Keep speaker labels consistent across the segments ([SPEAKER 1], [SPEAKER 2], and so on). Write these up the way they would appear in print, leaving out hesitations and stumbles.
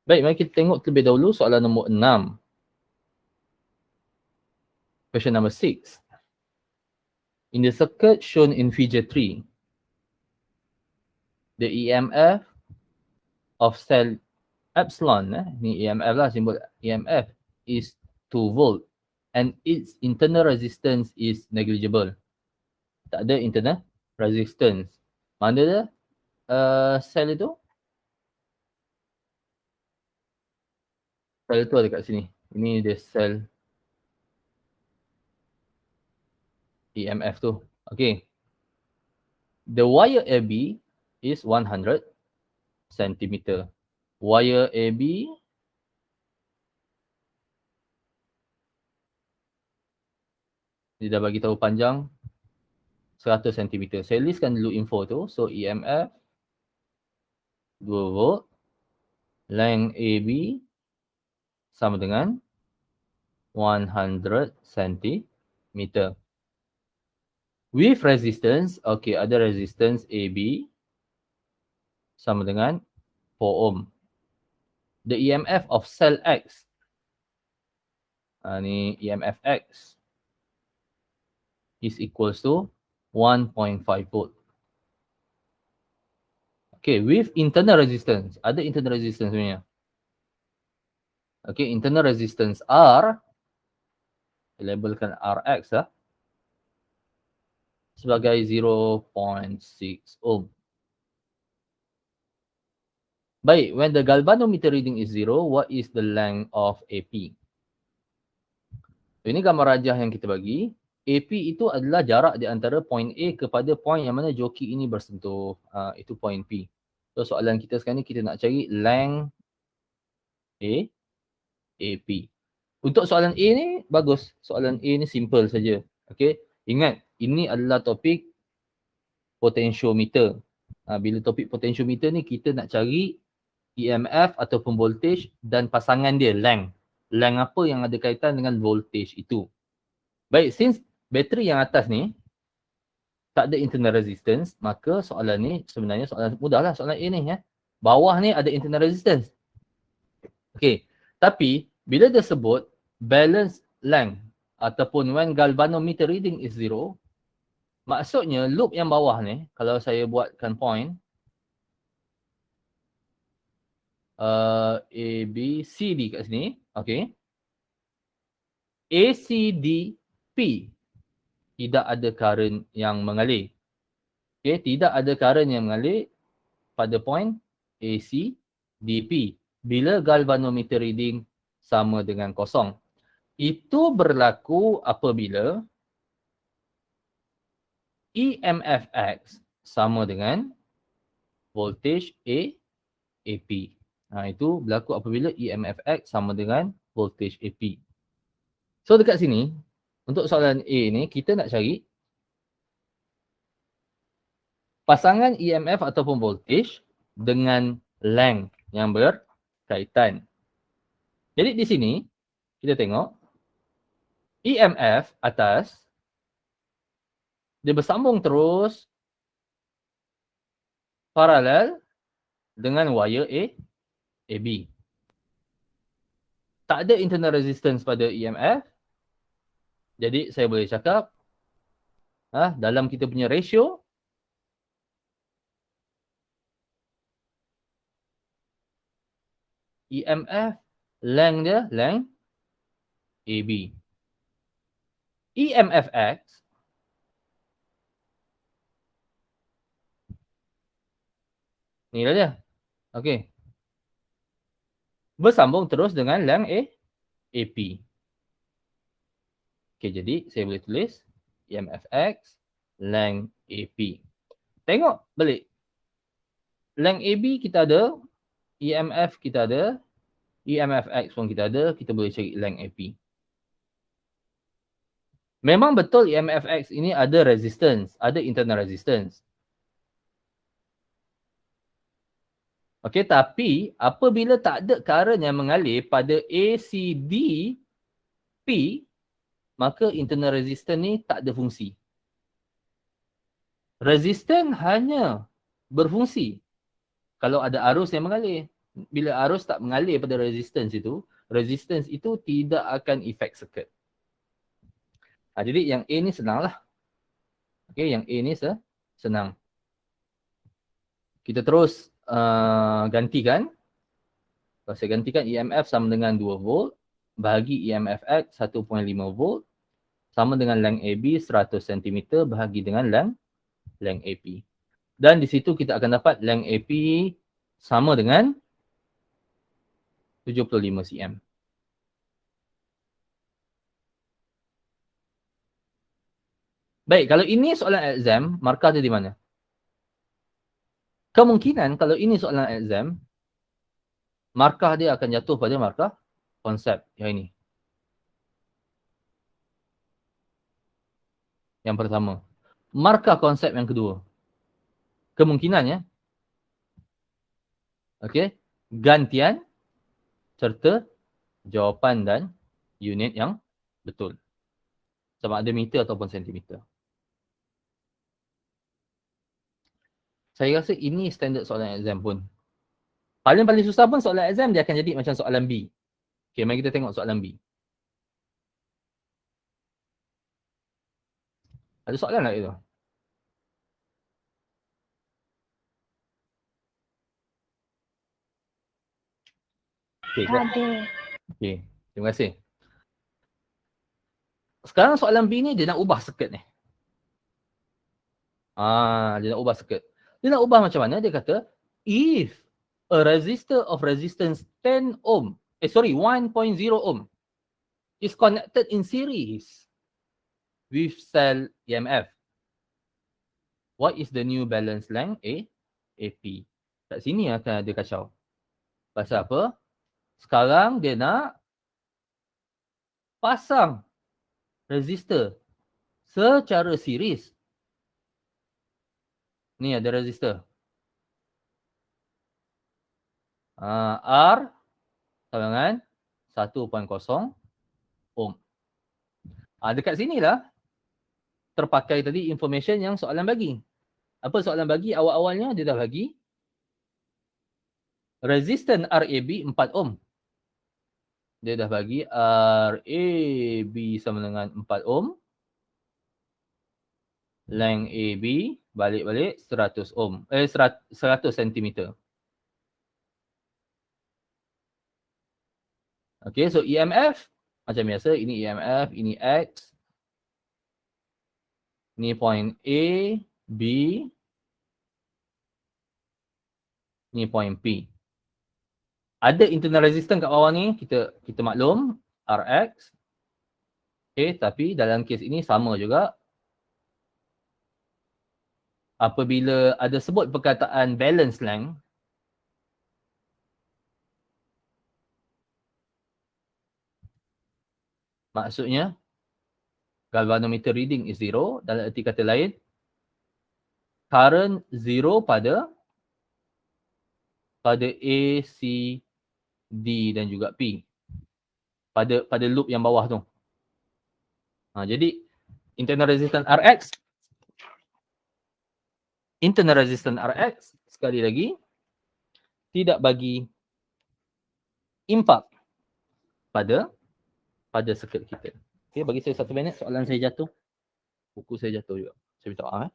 [SPEAKER 1] Baik, mari kita tengok terlebih dahulu soalan nombor 6. Question number 6. In the circuit shown in figure 3, the EMF of cell epsilon, ni EMF lah, simbol EMF, is 2 volt and its internal resistance is negligible. Tak ada internal resistance. Mana dia sel itu? Sel itu ada kat sini. Ini dia sel EMF tu. Okay. The wire AB is 100 cm. Wire AB dia dah bagi tahu panjang 100 cm. Saya listkan dulu info tu. So EMF 2 volt, length AB sama dengan 100 cm. With resistance, okay, ada resistance AB sama dengan 4 ohm. The EMF of cell X, ni EMF X, is equals to 1.5 volt. Okay, with internal resistance, ada internal resistance sebenarnya. Okay, internal resistance R, labelkan Rx lah, sebagai 0.6 ohm. Baik, when the galvanometer reading is 0, what is the length of AP? Ini gambar rajah yang kita bagi. AP itu adalah jarak di antara point A kepada point yang mana joki ini bersentuh. Itu point P. So soalan kita sekarang ni kita nak cari length AP. Untuk soalan A ni bagus. Soalan A ni simple saja. Okay. Ingat, ini adalah topik potentiometer. Bila topik potentiometer ni kita nak cari EMF ataupun voltage dan pasangan dia, length. Length apa yang ada kaitan dengan voltage itu. Baik, since bateri yang atas ni tak ada internal resistance, maka soalan ni sebenarnya soalan mudahlah, soalan A ni. Bawah ni ada internal resistance. Okay, tapi bila dia sebut balance length ataupun when galvanometer reading is 0, maksudnya loop yang bawah ni, kalau saya buatkan point, A, B, C, D kat sini. Okay. A, C, D, P. Tidak ada current yang mengalir. Okay. Tidak ada current yang mengalir pada point A, C, D, P. Bila galvanometer reading sama dengan kosong. Itu berlaku apabila EMF X sama dengan voltage AP. Itu berlaku apabila EMF X sama dengan voltage AP. So dekat sini, untuk soalan A ni, kita nak cari pasangan EMF ataupun voltage dengan length yang berkaitan. Jadi di sini, kita tengok EMF atas, dia bersambung terus paralel dengan wire AB. Tak ada internal resistance pada EMF. Jadi saya boleh cakap dalam kita punya ratio, EMF length dia, length AB. EMF X ni lah dia. Okey. Bersambung terus dengan length AP. Okey, jadi saya boleh tulis EMF X, length AP. Tengok balik. Length AB kita ada, EMF kita ada, EMF X pun kita ada, kita boleh cari length AP. Memang betul EMF X ini ada resistance, ada internal resistance. Okey, tapi apabila tak ada current yang mengalir pada ACD P, maka internal resistance ni tak ada fungsi. Resistance hanya berfungsi kalau ada arus yang mengalir. bila arus tak mengalir pada resistance itu tidak akan efek circuit. Jadi yang A ni senang lah. Okay, yang A ni senang. Kita terus gantikan. Kalau saya gantikan EMF sama dengan 2 volt, bahagi EMF X 1.5 volt, sama dengan length AB 100 cm bahagi dengan length AP. Dan di situ kita akan dapat length AP sama dengan 75 cm. Baik, kalau ini soalan exam, markah dia di mana? Kemungkinan kalau ini soalan exam, markah dia akan jatuh pada markah konsep yang ini. Yang pertama. Markah konsep yang kedua. Kemungkinannya. Okey. Gantian serta jawapan dan unit yang betul. Sama ada meter ataupun sentimeter. Saya rasa ini standard soalan exam pun. Paling susah pun soalan exam dia akan jadi macam soalan B. Okey, mari kita tengok soalan B. Ada soalan tak itu? Okey, ada. Okey, terima kasih. Sekarang soalan B ni dia nak ubah circuit ni. Dia nak ubah circuit. Dia nak ubah macam mana? Dia kata, if a resistor of resistance 10 ohm, 1.0 ohm is connected in series with cell EMF, what is the new balance length AP? Kat sini akan ada kacau. Pasal apa? Sekarang dia nak pasang resistor secara series. Ni ada resistor. R sama dengan 1.0 ohm. Dekat sinilah terpakai tadi information yang soalan bagi. Apa soalan bagi? Awal-awalnya dia dah bagi resistance RAB 4 ohm. Dia dah bagi RAB sama dengan 4 ohm. Length AB balik-balik 100 ohm. 100 cm. Okay, so EMF macam biasa. Ini EMF, ini X. Ini point A, B. Ini point P. Ada internal resistance kat bawah ni, kita maklum RX. Okay, tapi dalam kes ini sama juga. Apabila ada sebut perkataan balance length, maksudnya galvanometer reading is 0. Dalam erti kata lain, current 0 pada A, C, D dan juga P. Pada loop yang bawah tu. Jadi internal resistance RX sekali lagi tidak bagi impak pada circuit kita. Okay, bagi saya 1 minit, soalan saya jatuh. Buku saya jatuh juga. Saya minta maaf.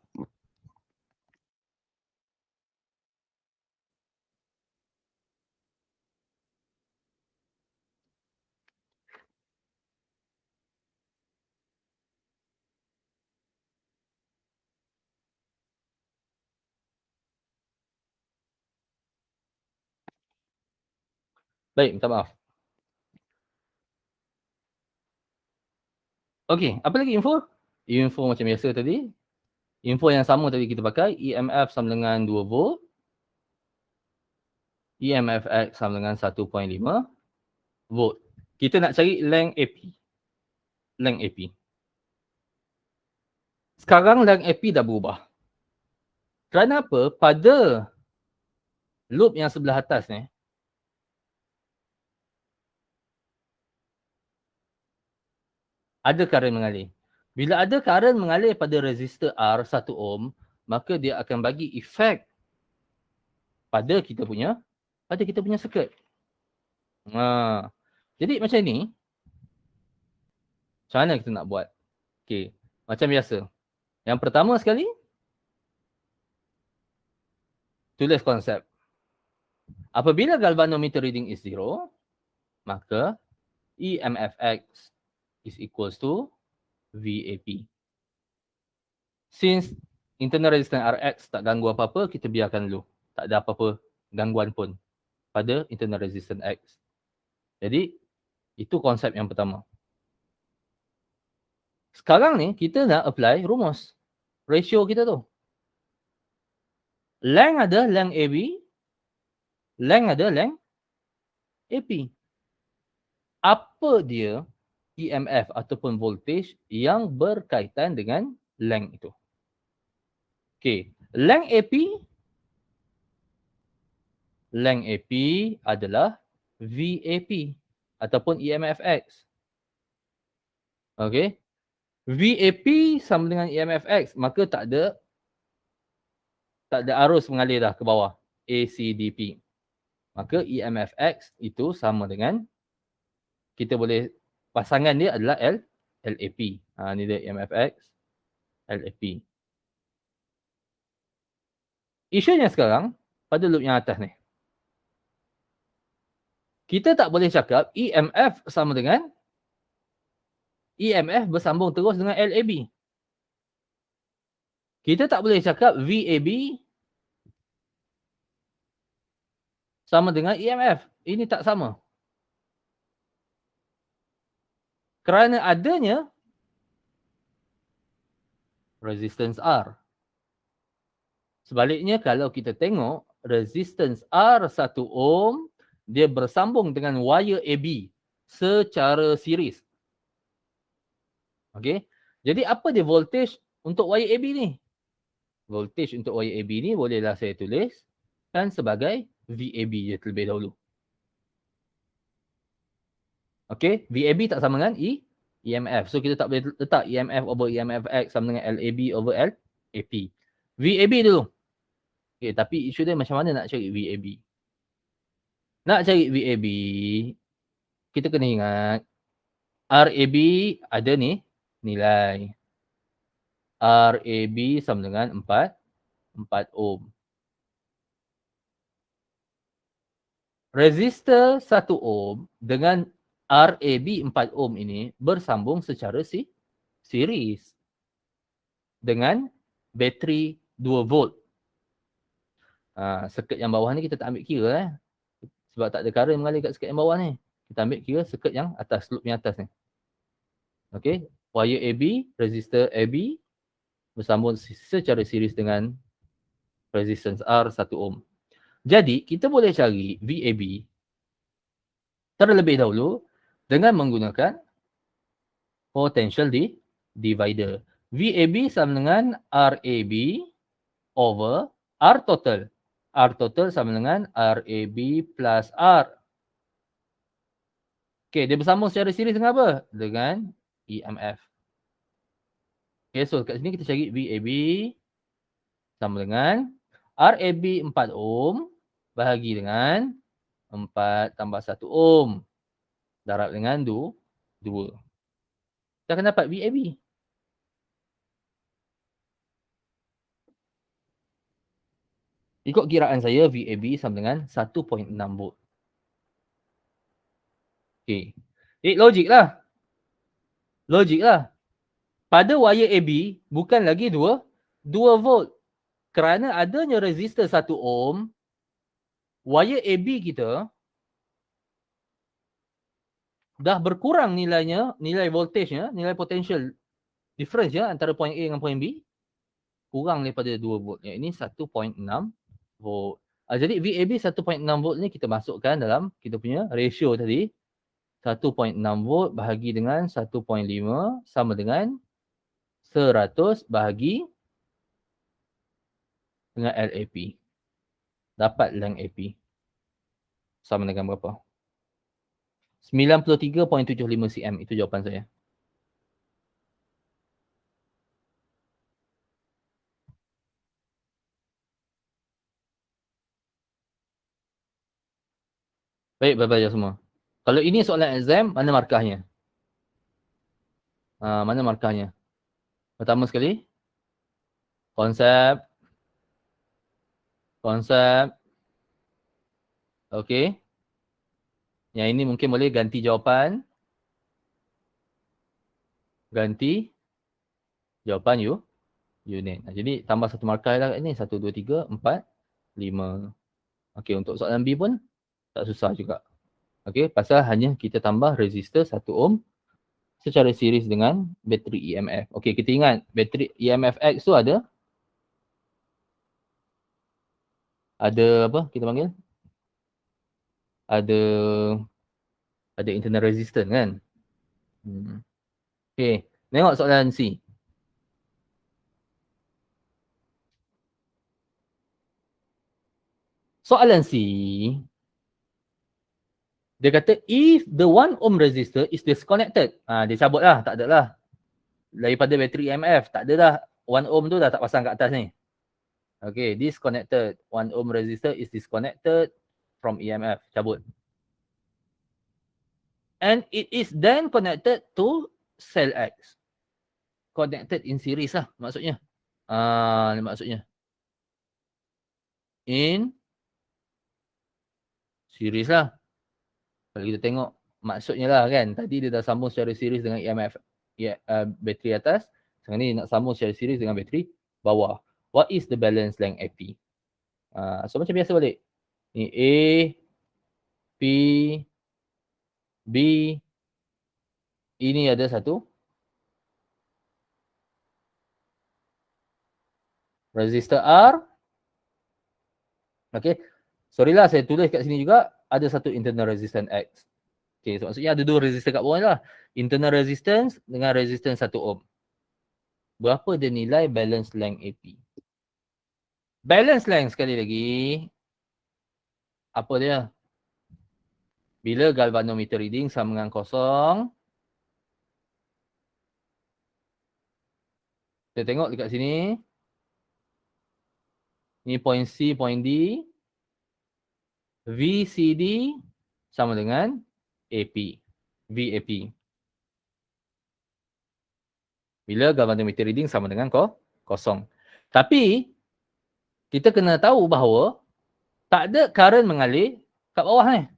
[SPEAKER 1] Baik, minta maaf. Okey, apa lagi info? Info macam biasa tadi. Info yang sama tadi kita pakai. EMF sama dengan 2 volt. EMF X sama dengan 1.5 volt. Kita nak cari length AP. Length AP. Sekarang length AP dah berubah. Kerana apa? Pada loop yang sebelah atas ni, ada current mengalir. Bila ada current mengalir pada resistor R 1 ohm, maka dia akan bagi efek pada kita punya pada kita punya circuit. Jadi macam ni, macam mana kita nak buat? Okay, macam biasa. Yang pertama sekali, tulis konsep. Apabila galvanometer reading is 0, maka EMFX is equals to VAP. Since internal resistance RX tak ganggu apa-apa, kita biarkan dulu. Tak ada apa-apa gangguan pun pada internal resistance X. Jadi, itu konsep yang pertama. Sekarang ni, kita nak apply rumus. Ratio kita tu. Length ada length AB. Length ada length AP. Apa dia EMF ataupun voltage yang berkaitan dengan length itu? Okay. Length AP adalah VAP ataupun EMFX. Okay. VAP sama dengan EMFX, maka tak ada arus mengalir dah ke bawah. ACDP. Maka EMFX itu sama dengan, kita boleh pasangan dia adalah LAP. Ni dia EMFX, LAP. Isunya sekarang, pada loop yang atas ni, kita tak boleh cakap EMF sama dengan EMF bersambung terus dengan LAB. Kita tak boleh cakap VAB sama dengan EMF. Ini tak sama. Kerana adanya resistance R. Sebaliknya, kalau kita tengok resistance R 1 ohm, dia bersambung dengan wire AB secara series. Okey. Jadi apa dia voltage untuk wire AB ni? Voltage untuk wire AB ni bolehlah saya tuliskan sebagai VAB je terlebih dahulu. Okey, VAB tak sama dengan EMF. So kita tak boleh letak EMF over EMFX sama dengan LAB over LAP. VAB dulu. Okey, tapi isu dia macam mana nak cari VAB? Nak cari VAB, kita kena ingat RAB ada ni nilai. RAB sama dengan 4 ohm. Resistor 1 ohm dengan RAB 4 ohm ini bersambung secara series dengan bateri 2 volt. Circuit yang bawah ni kita tak ambil kira sebab tak ada current mengalir kat circuit yang bawah ni. Kita ambil kira circuit yang atas, loop yang atas ni. Okey, wire AB, resistor AB bersambung secara series dengan resistance R 1 ohm. Jadi, kita boleh cari VAB terlebih dahulu dengan menggunakan potential divider. VAB sama dengan RAB over R total. R total sama dengan RAB plus R. Okay, dia bersambung secara series dengan apa? Dengan EMF. Okay, so kat sini kita cari VAB sama dengan RAB 4 ohm bahagi dengan 4 tambah 1 ohm. Darab dengan 2. Kita akan dapat VAB. Ikut kiraan saya, VAB sama dengan 1.6 volt. Okay. Logik lah. Pada wire AB, bukan lagi 2 volt. Kerana adanya resistor 1 ohm, wire AB kita dah berkurang nilainya, nilai voltagenya, nilai potential difference antara point A dengan point B, kurang daripada 2 volt. Ini 1.6 volt. Jadi VAB 1.6 volt ni kita masukkan dalam kita punya ratio tadi. 1.6 volt bahagi dengan 1.5 sama dengan 100 bahagi dengan LAP. Dapat length AP. Sama dengan berapa? 93.75 cm. Itu jawapan saya. Baik, belajar semua. Kalau ini soalan exam, mana markahnya? Mana markahnya? Pertama sekali, konsep. Okey. Yang ini mungkin boleh ganti jawapan. Ganti jawapan unit. Jadi tambah satu markah lah kat ni. 1, 2, 3, 4, 5. Okey, untuk soalan B pun tak susah juga. Okey, pasal hanya kita tambah resistor 1 ohm secara series dengan bateri EMF. Okey, kita ingat bateri EMF X tu ada apa kita panggil? Ada internal resistance kan? Okey, tengok soalan C. Soalan C, dia kata if the 1 ohm resistor is disconnected. Dia cabut lah, tak ada lah. Daripada bateri EMF, tak ada dah. 1 ohm tu dah tak pasang kat atas ni. Okay, disconnected. 1 ohm resistor is disconnected from EMF. Cabut. And it is then connected to cell X. Connected in series lah maksudnya. Ni maksudnya. In series lah. Kalau kita tengok maksudnya lah kan. Tadi dia dah sambung secara series dengan EMF bateri atas. Sekarang ni nak sambung secara series dengan bateri bawah. What is the balance length AP? So macam biasa balik. Ni A, P, B. Ini ada satu resistor R. Okay. Sorry lah saya tulis kat sini juga. Ada satu internal resistance X. Okay, so maksudnya ada dua resistor kat bawah lah. Internal resistance dengan resistance 1 ohm. Berapa dia nilai balance length AP? Balance length sekali lagi. Apa dia? Bila galvanometer reading sama dengan kosong. Kita tengok dekat sini. Ni point C, point D. VCD sama dengan AP. VAP. Bila galvanometer reading sama dengan kosong. Tapi, kita kena tahu bahawa tak ada current mengalir kat bawah ni.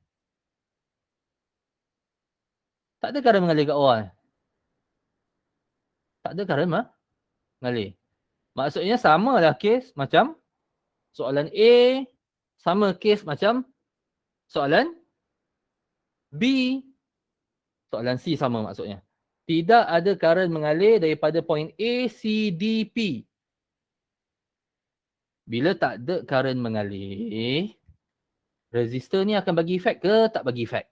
[SPEAKER 1] Tak ada current mengalir kat bawah ni. Tak ada current mengalir. Maksudnya samalah kes macam soalan A, sama kes macam soalan B. Soalan C sama maksudnya. Tidak ada current mengalir daripada point A, C, D, P. Bila tak ada current mengalir, resistor ni akan bagi efek ke tak bagi efek?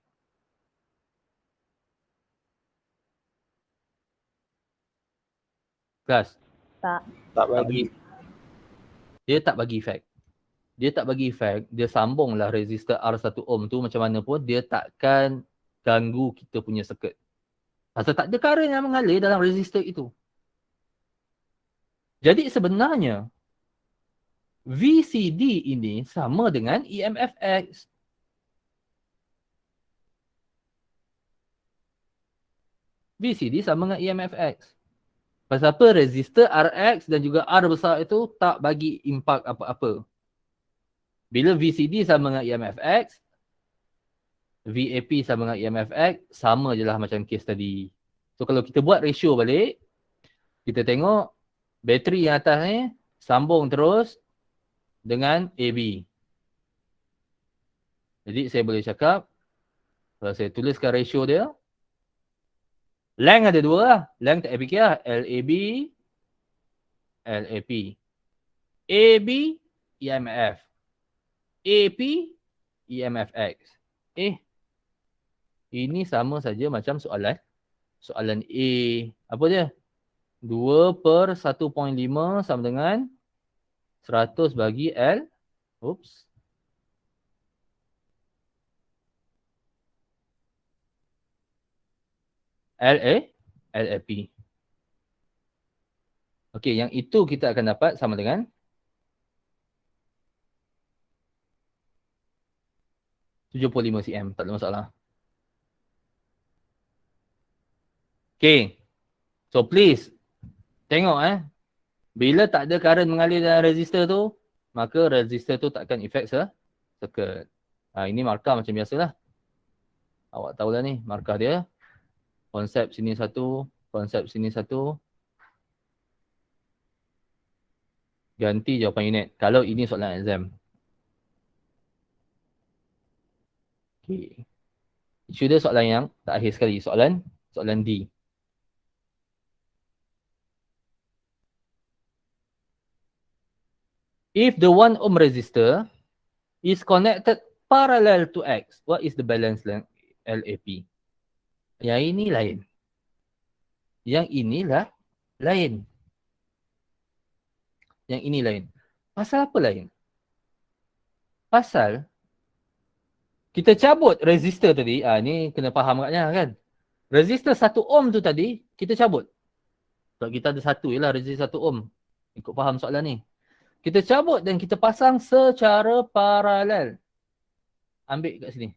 [SPEAKER 1] Kelas?
[SPEAKER 2] Tak bagi.
[SPEAKER 1] Dia tak bagi efek. Dia tak bagi efek, dia sambunglah resistor R1 ohm tu macam mana pun, dia takkan ganggu kita punya circuit. Pasal tak ada current yang mengalir dalam resistor itu. Jadi sebenarnya, VCD ini sama dengan EMF X. VCD sama dengan EMF X. Pasal apa? Resistor RX dan juga R besar itu tak bagi impak apa-apa. Bila VCD sama dengan EMF X, VAP sama dengan EMF X, sama je lah macam kes tadi. So kalau kita buat ratio balik, kita tengok bateri yang atas ni sambung terus dengan AB. Jadi saya boleh cakap, kalau saya tuliskan ratio dia, length ada dua lah. Length tak payah fikir lah. LAB, LAP. AB, EMF. AP, EMF X. Ini sama saja macam soalan A. Apa dia? 2/1.5 sama dengan 100 bagi L. Oops. LAP. Okey, yang itu kita akan dapat sama dengan 75 cm, tak ada masalah. Okay. So please, tengok bila tak ada current mengalir dalam resistor tu, maka resistor tu takkan efek circuit. Ini markah macam biasalah. Awak tahulah ni, markah dia. Konsep sini satu, konsep sini satu. Ganti jawapan unit. Kalau ini soalan exam. Okay. Sudah soalan yang terakhir sekali. Soalan D. If the 1 ohm resistor is connected parallel to X, what is the balance length LAP? Yang ini lain. Yang inilah lain. Yang ini lain. Pasal apa lain? Pasal kita cabut resistor tadi. Ni kena faham agaknya kan. Resistor 1 ohm tu tadi kita cabut. Sebab kita ada satu je lah resistor 1 ohm. Ikut faham soalan ni. Kita cabut dan kita pasang secara paralel. Ambil kat sini.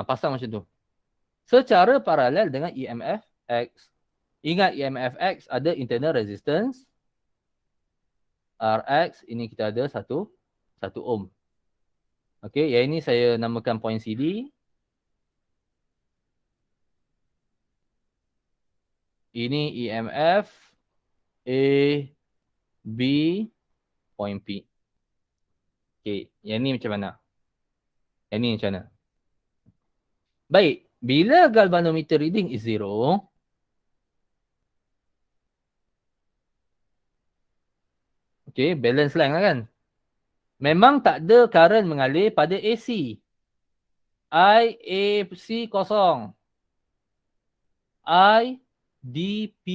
[SPEAKER 1] Pasang macam tu. Secara paralel dengan EMF X. Ingat EMF X ada internal resistance. Rx ini kita ada 1 ohm. Okey, yang ini saya namakan point CD. Ini EMF A, B, point P. Okey, yang ni macam mana? Yang ni macam mana? Baik, bila galvanometer reading is 0, okey, balance line lah kan? Memang tak ada current mengalir pada AC. IAC kosong. IDP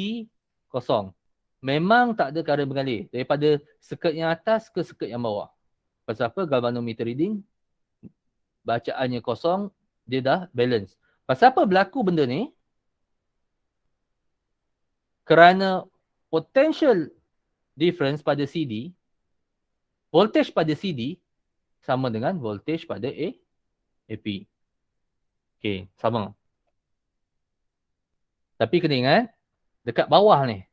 [SPEAKER 1] kosong. Memang tak ada current mengalir daripada circuit yang atas ke circuit yang bawah. Pasal apa? Galvanometer reading, bacaannya kosong, dia dah balance. Pasal apa berlaku benda ni? Kerana potential difference pada CD, voltage pada CD sama dengan voltage pada AP. Okey, sama. Tapi kena ingat, dekat bawah ni,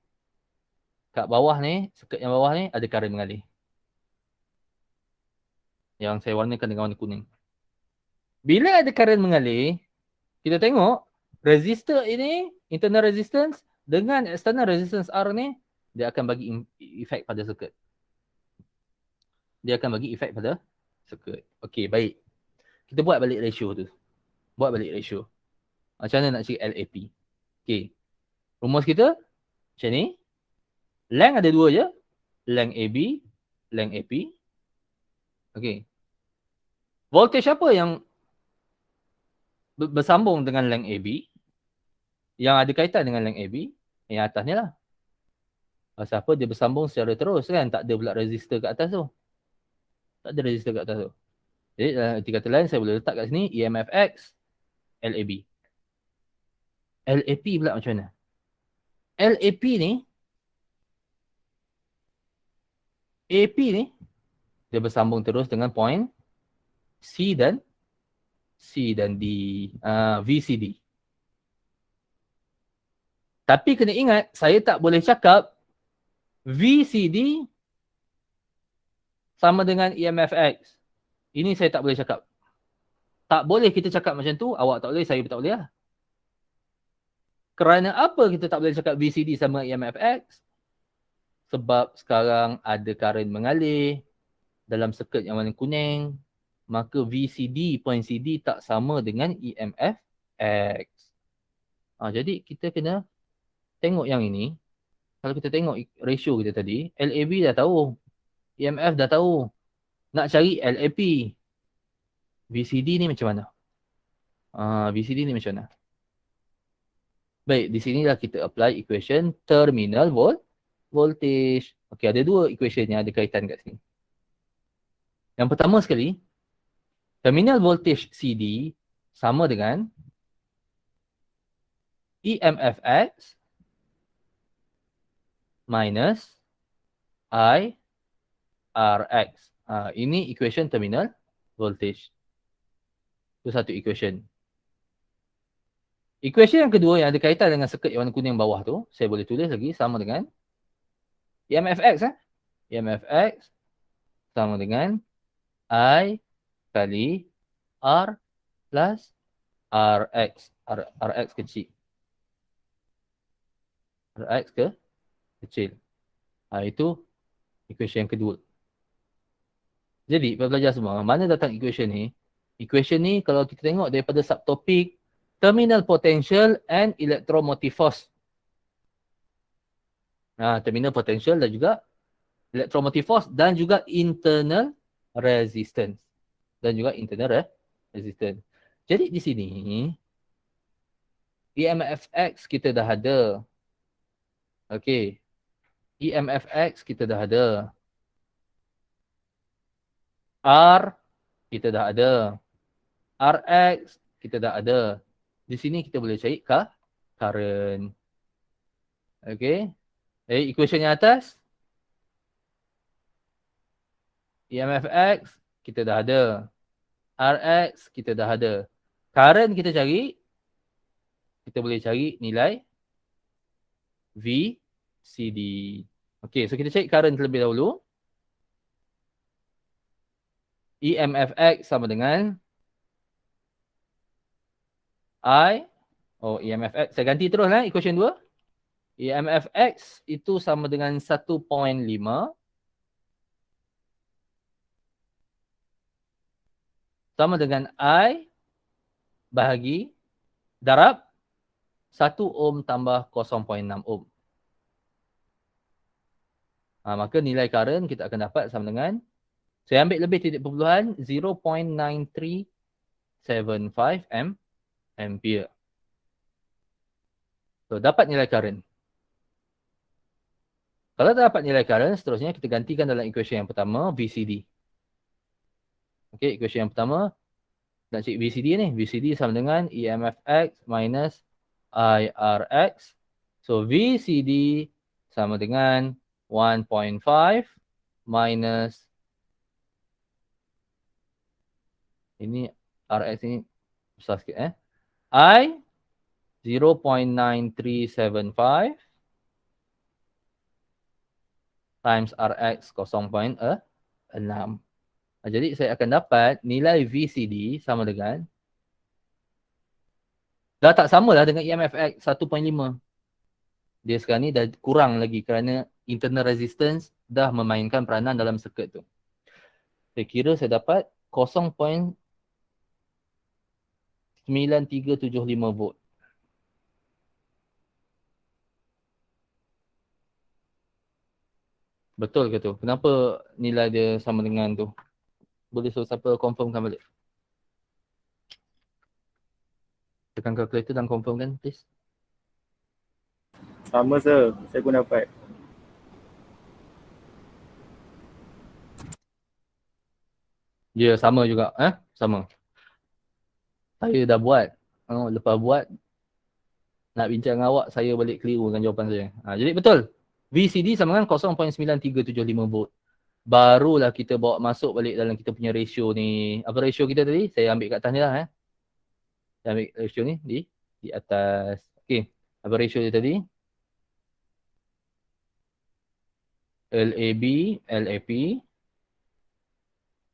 [SPEAKER 1] circuit yang bawah ni ada current mengalir. Yang saya warnakan dengan warna kuning. Bila ada current mengalir, kita tengok resistor ini, internal resistance dengan external resistance R ni, dia akan bagi efek pada circuit. Dia akan bagi efek pada circuit. Okey, baik. Kita buat balik ratio tu. Macam mana nak cari LAP? Okey. Rumus kita macam ni. Length ada dua je. Length AB, length AP. Okey. Voltage apa yang bersambung dengan length AB? Yang ada kaitan dengan length AB? Yang atas ni lah. Pasal apa? Dia bersambung secara terus kan? Tak ada pula resistor kat atas tu. Jadi dalam arti kata lain, saya boleh letak kat sini EMF X, LAB. LAP pula macam mana? LAP ni, AP ni, dia bersambung terus dengan point C dan D, VCD. Tapi kena ingat, saya tak boleh cakap VCD sama dengan EMF X. Ini saya tak boleh cakap. Tak boleh kita cakap macam tu, awak tak boleh, saya tak boleh lah. Kerana apa kita tak boleh cakap VCD sama EMF X? Sebab sekarang ada current mengalir dalam circuit yang warna kuning, maka VCD, point CD tak sama dengan EMF X. Jadi kita kena tengok yang ini. Kalau kita tengok ratio kita tadi, LAB dah tahu, EMF dah tahu. Nak cari LAP. VCD ni macam mana? VCD ni macam mana? Baik, di sinilah kita apply equation terminal voltage. Okey, ada dua equation yang ada kaitan kat sini. Yang pertama sekali, terminal voltage CD sama dengan EMF X minus I Rx. Ini equation terminal voltage. Itu satu equation. Equation yang kedua yang ada kaitan dengan circuit yang warna kuning bawah tu, saya boleh tulis lagi sama dengan EMF X. EMF X sama dengan I kali R plus Rx. Rx kecil. Rx kecil. Itu equation yang kedua. Jadi, pelajar semua, mana datang equation ni? Equation ni kalau kita tengok daripada subtopik terminal potential and electromotive force. Terminal potential dan juga electromotive force dan juga internal resistance. Dan juga internal resistance. Jadi di sini EMF X kita dah ada. Okey. EMF X kita dah ada. R kita dah ada. Rx kita dah ada. Di sini kita boleh cari current. Okey. Equation yang atas. EMF X kita dah ada. Rx kita dah ada. Current kita cari. Kita boleh cari nilai VCD. Okey, so kita cari current terlebih dahulu. EMF X sama dengan EMF X. Saya ganti terus equation 2. EMF X itu sama dengan 1.5 sama dengan I bahagi darab 1 ohm tambah 0.6 ohm. Maka nilai current kita akan dapat sama dengan, saya ambil lebih titik perpuluhan 0.9375 ampere. So, dapat nilai current. Kalau dapat nilai current, seterusnya kita gantikan dalam equation yang pertama, VCD. Okey, equation yang pertama, nak cek VCD ni. VCD sama dengan EMF X minus IRX. So, VCD sama dengan 1.5 minus, ini RX ini besar sikit I 0.9375 times RX 0.6. Jadi saya akan dapat nilai VCD sama dengan, dah tak samalah dengan EMF X 1.5. Dia sekarang ni dah kurang lagi kerana internal resistance dah memainkan peranan dalam circuit tu. Saya kira saya dapat 0.9375 volt. Betul ke tu? Kenapa nilai dia sama dengan tu? Boleh siapa confirmkan balik? Tekan calculator dan confirmkan please.
[SPEAKER 3] Sama sir, saya pun dapat.
[SPEAKER 1] Ya, sama juga. Sama. Saya dah buat. Lepas buat, nak bincang dengan awak, saya balik keliru dengan jawapan saya. Jadi betul. VCD sama dengan 0.9375 volt. Barulah kita bawa masuk balik dalam kita punya ratio ni. Apa ratio kita tadi? Saya ambil kat atas ni lah. Saya ambil ratio ni di atas. Okey. Apa ratio dia tadi? LAB, LAP,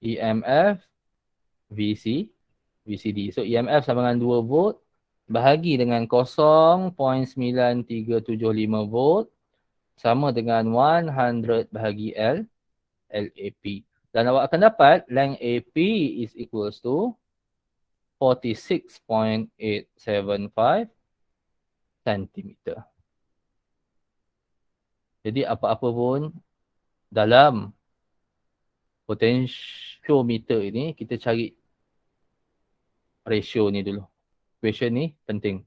[SPEAKER 1] EMF, VCD. So EMF sama dengan 2 volt bahagi dengan 0.9375 volt sama dengan 100 bahagi LAP. Dan awak akan dapat length AP is equals to 46.875 cm. Jadi apa-apa pun dalam potentiometer ini kita cari ratio ni dulu. Equation ni penting.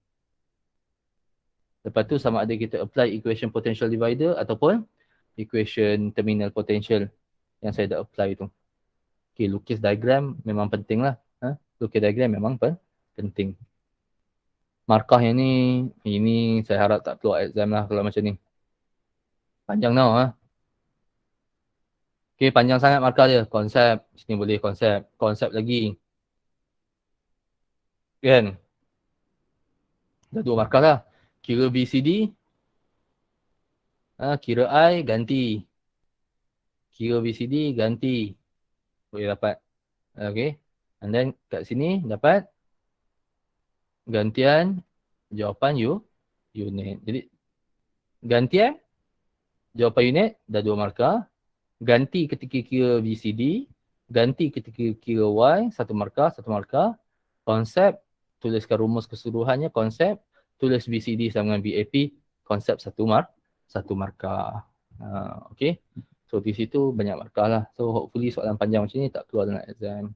[SPEAKER 1] Lepas tu sama ada kita apply equation potential divider ataupun equation terminal potential yang saya dah apply tu. Okay, lukis diagram memang penting lah. Lukis diagram memang penting. markah yang ini saya harap tak keluar exam lah kalau macam ni. Panjang tau ha. Okay, panjang sangat markah dia. Konsep, sini boleh konsep. Konsep lagi. Kan? Dah 2 markah lah. Kira BCD. Kira I, ganti. Kira BCD, ganti. Boleh dapat. Okay. And then kat sini dapat gantian jawapan unit. Jadi gantian jawapan unit dah 2 markah. Ganti ketika kira BCD, ganti ketika kira Y, 1 markah, 1 markah. Konsep, tuliskan rumus keseluruhannya, konsep, tulis BCD sama dengan BAP, konsep 1 markah. Okay. So di situ banyak markah lah. So hopefully soalan panjang macam ni tak keluar dalam exam.